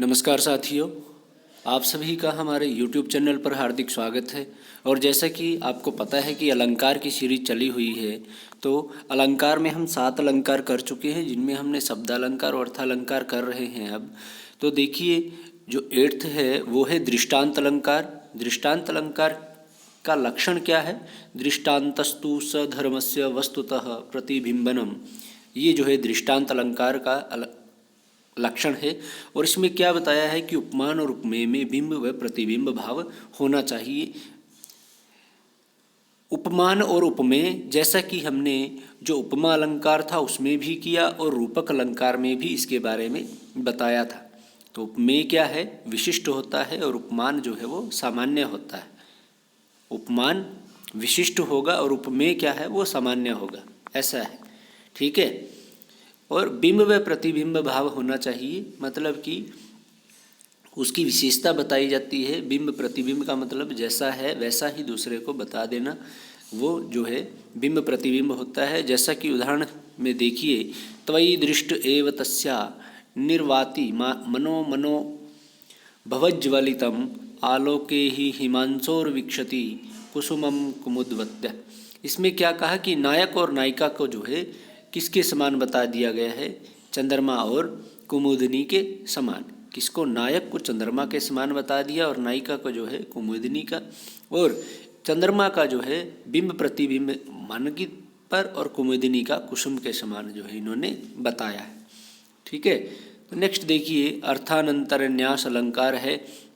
नमस्कार साथियों, आप सभी का हमारे YouTube चैनल पर हार्दिक स्वागत है। और जैसा कि आपको पता है कि अलंकार की सीरीज चली हुई है, तो अलंकार में हम 7 अलंकार कर चुके हैं, जिनमें हमने शब्दालंकार और अर्थालंकार कर रहे हैं। अब तो देखिए, जो 8th है वो है दृष्टांत अलंकार। दृष्टांत अलंकार का लक्षण क्या है? दृष्टान्तस्तु सधर्मस्य वस्तुतः प्रतिबिंबनम। ये जो है दृष्टांत अलंकार का लक्षण है। और इसमें क्या बताया है कि उपमान और उपमेय में बिंब व प्रतिबिंब भाव होना चाहिए। उपमान और उपमेय जैसा कि हमने जो उपमा अलंकार था उसमें भी किया और रूपक अलंकार में भी इसके बारे में बताया था। तो उपमेय क्या है? विशिष्ट होता है, और उपमान जो है वो सामान्य होता है। उपमान विशिष्ट होगा और उपमेय क्या है? वो सामान्य होगा, ऐसा है। ठीक है। और बिंब व प्रतिबिंब भाव होना चाहिए, मतलब कि उसकी विशेषता बताई जाती है। बिंब प्रतिबिंब का मतलब जैसा है वैसा ही दूसरे को बता देना, वो जो है बिंब प्रतिबिंब होता है। जैसा कि उदाहरण में देखिए, त्वयि दृष्ट एव तस्या निर्वाति मनो मनो भवज्वलितम आलोके ही हिमांशोर्विक्षति कुसुमम कुमुदवत्य। इसमें क्या कहा कि नायक और नायिका को जो है किसके समान बता दिया गया है? चंद्रमा और कुमुदनी के समान। किसको? नायक को चंद्रमा के समान बता दिया और नायिका को जो है कुमुदनी का। और चंद्रमा का जो है बिंब प्रतिबिंब मानकित पर और कुमुदनी का कुसुम के समान जो है इन्होंने बताया है। ठीक है। तो नेक्स्ट देखिए, अर्थानंतरन्यास अलंकार है,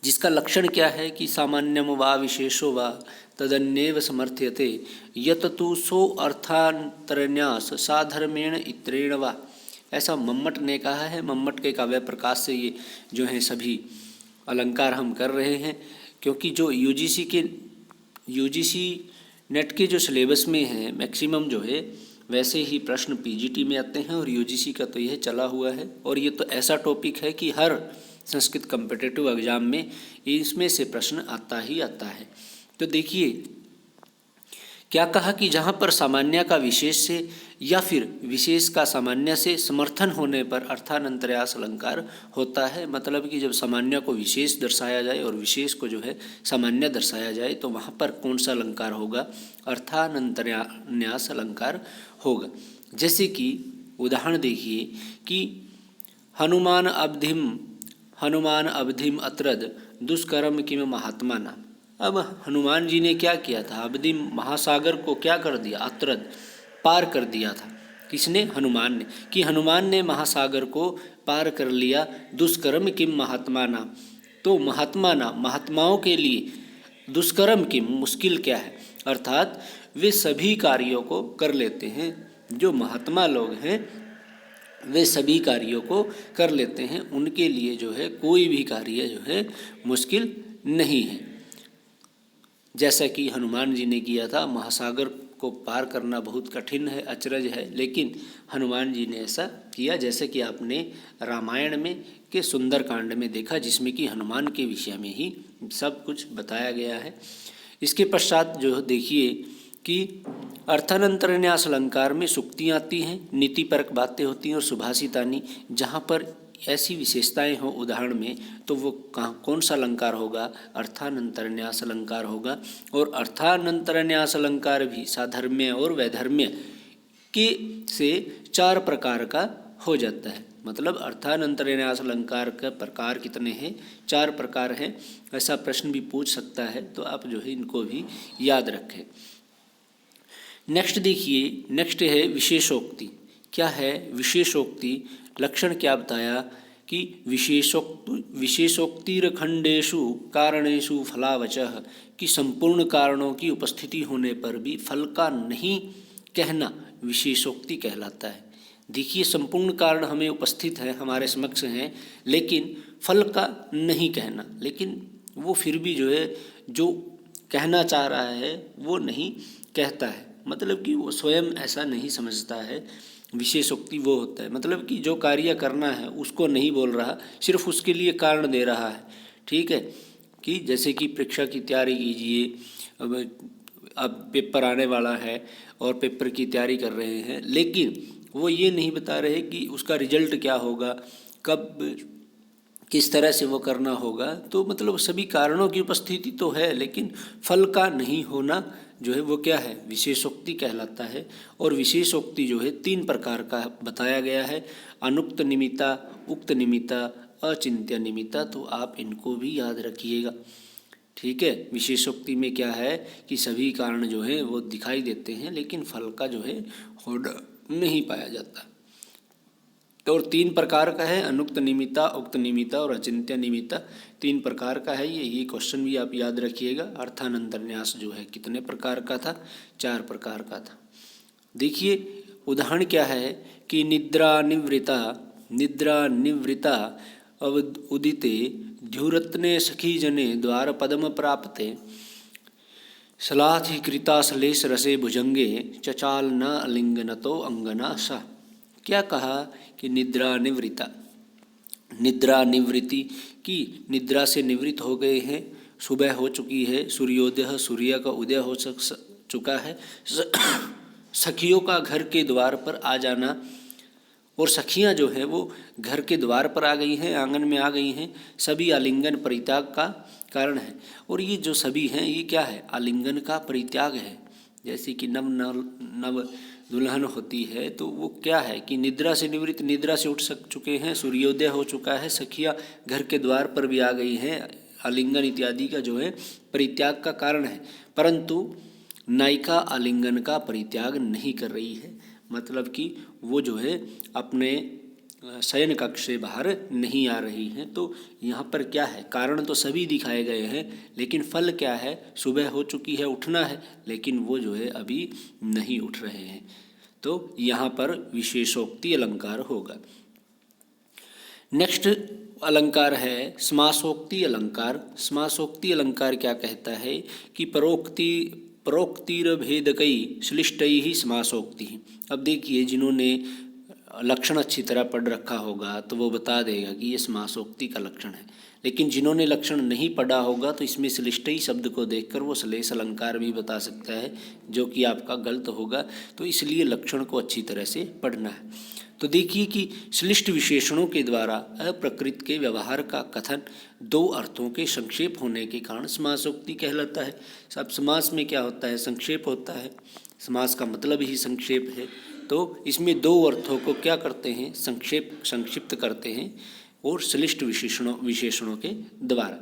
जिसका लक्षण क्या है कि सामान्यम वा विशेषो वा तदन्येव समर्थ्यते यत तु सो अर्थांतरन्यास साधर्मेण इत्रेण वा। ऐसा मम्मट ने कहा है। मम्मट के काव्य प्रकाश से ये जो है सभी अलंकार हम कर रहे हैं, क्योंकि जो यूजीसी नेट के जो सिलेबस में है मैक्सिमम जो है वैसे ही प्रश्न पीजीटी में आते हैं, और यूजीसी का तो यह चला हुआ है। और ये तो ऐसा टॉपिक है कि हर संस्कृत कम्पिटिटिव एग्जाम में इसमें से प्रश्न आता ही आता है। तो देखिए क्या कहा कि जहाँ पर सामान्य का विशेष से या फिर विशेष का सामान्य से समर्थन होने पर अर्थानंतरन्यास अलंकार होता है। मतलब कि जब सामान्य को विशेष दर्शाया जाए और विशेष को जो है सामान्य दर्शाया जाए, तो वहाँ पर कौन सा अलंकार होगा? अर्थानंतरन्यास अलंकार होगा। जैसे कि उदाहरण देखिए कि हनुमान अवधिम अत्रद दुष्कर्म किम महात्मा नाम। अब हनुमान जी ने क्या किया था? अवधि महासागर को क्या कर दिया? अत्रद पार कर दिया था। किसने? हनुमान ने। कि हनुमान ने महासागर को पार कर लिया। दुष्कर्म किम महात्मा नाम। तो महात्मा नाम, महात्माओं के लिए दुष्कर्म किम, मुश्किल क्या है? अर्थात वे सभी कार्यों को कर लेते हैं। जो महात्मा लोग हैं वे सभी कार्यों को कर लेते हैं, उनके लिए जो है कोई भी कार्य जो है मुश्किल नहीं है। जैसा कि हनुमान जी ने किया था। महासागर को पार करना बहुत कठिन है, अचरज है, लेकिन हनुमान जी ने ऐसा किया, जैसे कि आपने रामायण में के सुंदरकांड में देखा, जिसमें कि हनुमान के विषय में ही सब कुछ बताया गया है। इसके पश्चात जो देखिए कि अर्थानंतरन्यास अलंकार में सूक्तियाँ आती हैं, नीतिपरक बातें होती हैं और सुभाषितानी। जहाँ पर ऐसी विशेषताएं हो उदाहरण में, तो वो कौन सा अलंकार होगा? अर्थानंतरन्यास अलंकार होगा। और अर्थानंतरन्यास अलंकार भी साधर्म्य और वैधर्म्य के से 4 प्रकार का हो जाता है। मतलब अर्थानंतरन्यास अलंकार का प्रकार कितने हैं? 4 प्रकार हैं। ऐसा प्रश्न भी पूछ सकता है, तो आप जो है इनको भी याद रखें। नेक्स्ट देखिए, नेक्स्ट है विशेषोक्ति। क्या है विशेषोक्ति? लक्षण क्या बताया कि विशेषोक्तिरखंडेषु कारणेषु फलावचः, कि संपूर्ण कारणों की उपस्थिति होने पर भी फल का नहीं कहना विशेषोक्ति कहलाता है। देखिए, संपूर्ण कारण हमें उपस्थित है, हमारे समक्ष हैं, लेकिन फल का नहीं कहना, लेकिन वो फिर भी जो है जो कहना चाह रहा है वो नहीं कहता है। मतलब कि वो स्वयं ऐसा नहीं समझता है। विशेषोक्ति वो होता है, मतलब कि जो कार्य करना है उसको नहीं बोल रहा, सिर्फ उसके लिए कारण दे रहा है। ठीक है। कि जैसे कि परीक्षा की तैयारी कीजिए, अब पेपर आने वाला है और पेपर की तैयारी कर रहे हैं, लेकिन वो ये नहीं बता रहे कि उसका रिजल्ट क्या होगा, कब किस तरह से वो करना होगा। तो मतलब सभी कारणों की उपस्थिति तो है, लेकिन फल का नहीं होना जो है वो क्या है, विशेषोक्ति कहलाता है। और विशेषोक्ति जो है 3 प्रकार का बताया गया है, अनुक्त निमित्ता, उक्त निमित्ता, अचिंत्य निमित्ता। तो आप इनको भी याद रखिएगा, ठीक है। विशेषोक्ति में क्या है कि सभी कारण जो है वो दिखाई देते हैं, लेकिन फल का जो है होना नहीं पाया जाता। तो और 3 प्रकार का है, अनुक्त निमित्ता, उक्त निमित्ता और अचिंत्य निमित्ता। 3 प्रकार का है ये क्वेश्चन भी आप याद रखिएगा। अर्थानंतरन्यास जो है कितने प्रकार का था, 4 प्रकार का था। देखिए उदाहरण क्या है कि निद्रा निवृता उदिते ध्युरत्ने सखी जने द्वार पदम प्राप्ते सलाथिकृता सलेश रसे भुजंगे चचाल न अलिंगनतो अंगना सा। क्या कहा कि निद्रा निवृत्ति की, निद्रा से निवृत्त हो गए हैं, सुबह हो चुकी है, सूर्योदय, सूर्य का उदय हो चुका है, सखियों का घर के द्वार पर आ जाना, और सखियां जो है वो घर के द्वार पर आ गई हैं, आंगन में आ गई हैं, सभी आलिंगन परित्याग का कारण है। और ये जो सभी हैं ये क्या है, आलिंगन का परित्याग है। जैसे कि नव दुल्हन होती है तो वो क्या है कि निद्रा से निवृत्त, निद्रा से उठ चुके हैं, सूर्योदय हो चुका है, सखियां घर के द्वार पर भी आ गई हैं, आलिंगन इत्यादि का जो है परित्याग का कारण है। परंतु नायिका आलिंगन का परित्याग नहीं कर रही है, मतलब कि वो जो है अपने शयन कक्ष से बाहर नहीं आ रही हैं। तो यहाँ पर क्या है, कारण तो सभी दिखाए गए हैं, लेकिन फल क्या है, सुबह हो चुकी है, उठना है, लेकिन वो जो है अभी नहीं उठ रहे हैं। तो यहाँ पर विशेषोक्ति अलंकार होगा। नेक्स्ट अलंकार है समासोक्ति अलंकार। समासोक्ति अलंकार क्या कहता है कि परोक्तिरभेदकई श्लिष्टैः समासोक्ति। अब देखिए जिन्होंने लक्षण अच्छी तरह पढ़ रखा होगा तो वो बता देगा कि ये समासोक्ति का लक्षण है, लेकिन जिन्होंने लक्षण नहीं पढ़ा होगा तो इसमें श्लिष्टई शब्द को देखकर वो श्लेष अलंकार भी बता सकता है, जो कि आपका गलत होगा। तो इसलिए लक्षण को अच्छी तरह से पढ़ना है। तो देखिए कि श्लिष्ट विशेषणों के द्वारा अप्रकृत के व्यवहार का कथन 2 अर्थों के संक्षेप होने के कारण समासोक्ति कहलाता है। सब समास में क्या होता है, संक्षेप होता है, समास का मतलब ही संक्षेप है। तो इसमें 2 अर्थों को क्या करते हैं, संक्षिप्त करते हैं, और श्लिष्ट विशेषणों के द्वारा।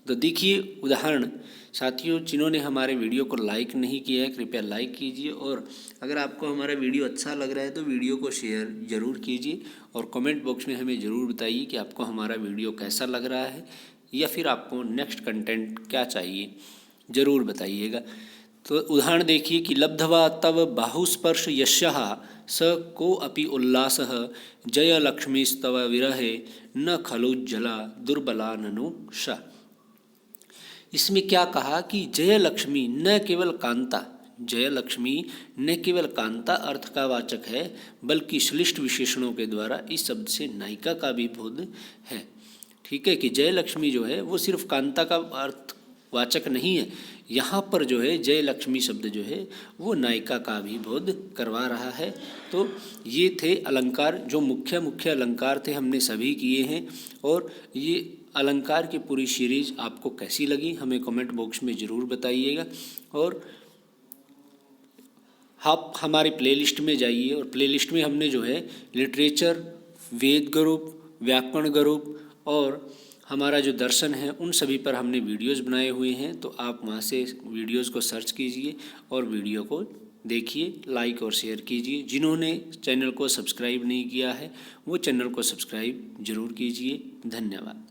तो देखिए उदाहरण, साथियों जिन्होंने हमारे वीडियो को लाइक नहीं किया है कृपया लाइक कीजिए, और अगर आपको हमारा वीडियो अच्छा लग रहा है तो वीडियो को शेयर ज़रूर कीजिए, और कमेंट बॉक्स में हमें ज़रूर बताइए कि आपको हमारा वीडियो कैसा लग रहा है, या फिर आपको नेक्स्ट कंटेंट क्या चाहिए, ज़रूर बताइएगा। तो उदाहरण देखिए कि लब्ध्वा तव बाहुस्पर्श यस्यः स को अपि उल्लासः जय लक्ष्मीस्तव विरहे न खलुज्जला दुर्बला ननु स। इसमें क्या कहा कि जय लक्ष्मी न केवल कांता, जय लक्ष्मी न केवल कांता अर्थ का वाचक है, बल्कि श्लिष्ट विशेषणों के द्वारा इस शब्द से नायिका का भी बोध है। ठीक है कि जय लक्ष्मी जो है वो सिर्फ कांता का अर्थ वाचक नहीं है, यहाँ पर जो है जय लक्ष्मी शब्द जो है वो नायिका का भी बोध करवा रहा है। तो ये थे अलंकार, जो मुख्य अलंकार थे हमने सभी किए हैं। और ये अलंकार की पूरी सीरीज आपको कैसी लगी हमें कमेंट बॉक्स में ज़रूर बताइएगा। और आप हमारे प्लेलिस्ट में जाइए, और प्लेलिस्ट में हमने जो है लिटरेचर, वेद ग्रुप, व्याकरण ग्रुप और हमारा जो दर्शन है उन सभी पर हमने वीडियोस बनाए हुए हैं। तो आप वहाँ से वीडियोस को सर्च कीजिए और वीडियो को देखिए, लाइक और शेयर कीजिए। जिन्होंने चैनल को सब्सक्राइब नहीं किया है वो चैनल को सब्सक्राइब ज़रूर कीजिए। धन्यवाद।